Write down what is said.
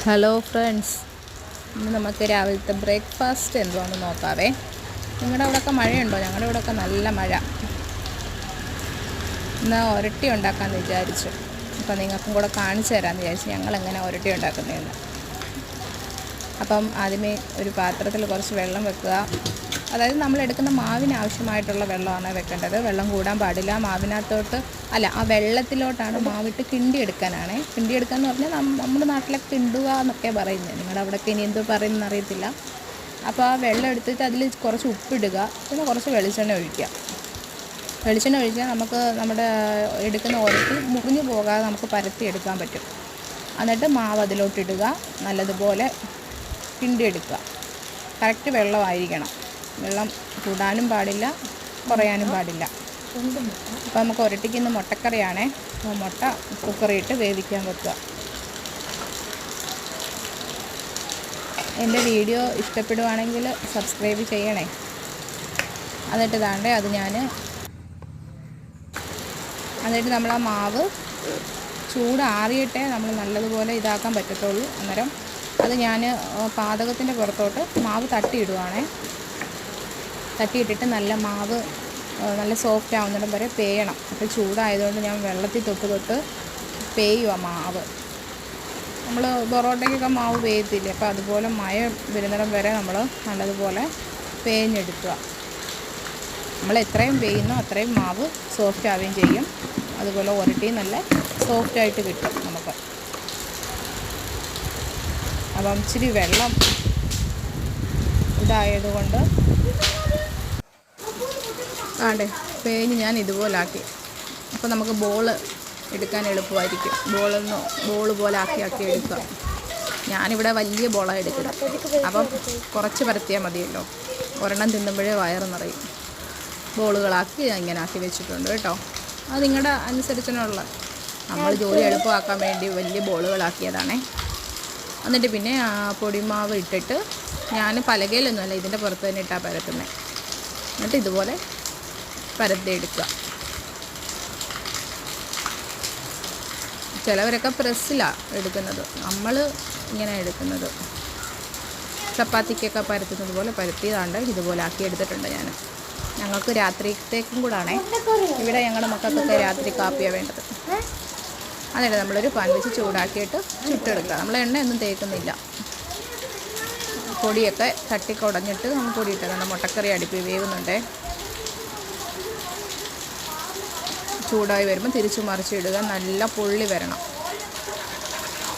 Hello friends, ഇന്ന് നമുക്ക് രാവിലത്തെ ബ്രേക്ക്ഫാസ്റ്റ് എന്തുവാണെന്ന് നോക്കാവേ. നിങ്ങളുടെ അവിടെയൊക്കെ മഴയുണ്ടോ? ഞങ്ങളുടെ ഇവിടെയൊക്കെ നല്ല മഴ. ഇന്ന് ഉരട്ടി ഉണ്ടാക്കാമെന്ന് വിചാരിച്ചു. അപ്പോൾ നിങ്ങൾക്കും കൂടെ കാണിച്ചു തരാമെന്ന് വിചാരിച്ചു ഞങ്ങളെങ്ങനെ ഉരട്ടി ഉണ്ടാക്കുന്നതെന്ന്. അപ്പം ആദ്യമേ ഒരു പാത്രത്തിൽ കുറച്ച് വെള്ളം വെക്കുക. അതായത് നമ്മൾ എടുക്കുന്ന മാവിന് ആവശ്യമായിട്ടുള്ള വെള്ളമാണ് വെക്കേണ്ടത്. വെള്ളം കൂടാൻ പാടില്ല. മാവിനകത്തോട്ട് ആ വെള്ളത്തിലോട്ടാണ് മാവിട്ട് കിണ്ടിയെടുക്കാനാണ്. കിണ്ടിയെടുക്കുക എന്ന് പറഞ്ഞാൽ നമ്മുടെ നാട്ടിലൊക്കെ കിണ്ടുക എന്നൊക്കെ പറയുന്നത്. നിങ്ങളുടെ അവിടെയൊക്കെ ഇനി എന്തോ പറയുന്നതെന്ന് അറിയത്തില്ല. അപ്പോൾ ആ വെള്ളം എടുത്തിട്ട് അതിൽ കുറച്ച് ഉപ്പിടുക, പിന്നെ കുറച്ച് വെളിച്ചെണ്ണ ഒഴിക്കുക. വെളിച്ചെണ്ണ ഒഴിച്ചാൽ നമുക്ക് നമ്മുടെ എടുക്കുന്ന ഉരട്ടി മുറിഞ്ഞു പോകാതെ നമുക്ക് പരത്തി എടുക്കാൻ പറ്റും. എന്നിട്ട് മാവ് അതിലോട്ടിടുക, നല്ലതുപോലെ കിണ്ടിയെടുക്കുക. കറക്റ്റ് വെള്ളമായിരിക്കണം. വെള്ളം കൂടാനും പാടില്ല, കുറയാനും പാടില്ല. അപ്പോൾ നമുക്ക് ഉരട്ടിക്കുന്ന മുട്ടക്കറിയാണേ. മുട്ട കുക്കറിയിട്ട് വേവിക്കാൻ വെക്കുക. എൻ്റെ വീഡിയോ ഇഷ്ടപ്പെടുവാണെങ്കിൽ സബ്സ്ക്രൈബ് ചെയ്യണേ. എന്നിട്ട് എന്നിട്ട് നമ്മൾ ആ മാവ് ചൂടാറിയിട്ടേ നമ്മൾ നല്ലതുപോലെ ഇതാക്കാൻ പറ്റത്തുള്ളൂ. അന്നേരം അത് ഞാൻ പാചകത്തിൻ്റെ പുറത്തോട്ട് മാവ് തട്ടിയിടുവാണേ. തട്ടിയിട്ടിട്ട് മാവ് നല്ല സോഫ്റ്റ് ആവുന്നിടം വരെ പേയണം. അപ്പോൾ ചൂടായതുകൊണ്ട് ഞാൻ വെള്ളത്തിൽ തൊട്ട് പേയുക മാവ്. നമ്മൾ പൊറോട്ടയ്ക്കൊക്കെ മാവ് പേയത്തില്ലേ, അപ്പോൾ അതുപോലെ മയ വരുന്നിടം വരെ നമ്മൾ നല്ലതുപോലെ പേഞ്ഞെടുക്കുക. നമ്മൾ എത്രയും പേയുന്നോ അത്രയും മാവ് സോഫ്റ്റ് ആവുകയും ചെയ്യും. അതുപോലെ ഉരട്ടി നല്ല സോഫ്റ്റായിട്ട് കിട്ടും നമുക്ക്. അപ്പം ഇച്ചിരി വെള്ളം ഇതായതുകൊണ്ട് പേഞ്ഞ് ഞാൻ ഇതുപോലാക്കി. അപ്പോൾ നമുക്ക് ബോൾ എടുക്കാൻ എളുപ്പമായിരിക്കും. ബോൾ പോലെ ആക്കി എടുക്കുക. ഞാനിവിടെ വലിയ ബോളാണ് എടുക്കുന്നത്. അപ്പം കുറച്ച് പരത്തിയാൽ മതിയല്ലോ. ഒരെണ്ണം തിന്നുമ്പോഴേ വയറ് നിറയും. ബോളുകളാക്കി ഇങ്ങനെ ആക്കി വെച്ചിട്ടുണ്ട് കേട്ടോ. അത് നിങ്ങളുടെ അനുസരിച്ചിനുള്ള, നമ്മൾ ജോലി എളുപ്പമാക്കാൻ വേണ്ടി വലിയ ബോളുകളാക്കിയതാണേ. എന്നിട്ട് പിന്നെ പൊടിമാവ് ഇട്ടിട്ട്, ഞാൻ പലകയിലൊന്നുമല്ല ഇതിൻ്റെ പുറത്ത് തന്നെ ഇട്ടാൽ പരത്തുന്നത്. എന്നിട്ട് ഇതുപോലെ പരത്തിയെടുക്കുക. ചിലവരൊക്കെ പ്രസ്സിലാണ് എടുക്കുന്നത്, നമ്മൾ ഇങ്ങനെ എടുക്കുന്നത്. ചപ്പാത്തിക്കൊക്കെ പരത്തുന്നത് പോലെ പരത്തിയതാണ്ട് ഇതുപോലെ ആക്കി എടുത്തിട്ടുണ്ട് ഞാൻ. ഞങ്ങൾക്ക് രാത്രിത്തേക്കും കൂടാണേ. ഇവിടെ ഞങ്ങളുടെ മക്കൾക്കൊക്കെ രാത്രി കാപ്പിയാണ് വേണ്ടത്. എന്നിട്ട് നമ്മളൊരു പാൻ വെച്ച് ചൂടാക്കിയിട്ട് ചുട്ടെടുക്കുക. നമ്മൾ എണ്ണയൊന്നും തേക്കുന്നില്ല. പൊടിയൊക്കെ തട്ടിക്കുടഞ്ഞിട്ട് നമ്മൾ പൊടിയിട്ട് നല്ല മുട്ടക്കറി അടുപ്പിൽ വേവുന്നുണ്ടേ. ചൂടായി വരുമ്പോൾ തിരിച്ചു മറിച്ചിടുക. നല്ല പൊള്ളി വരണം.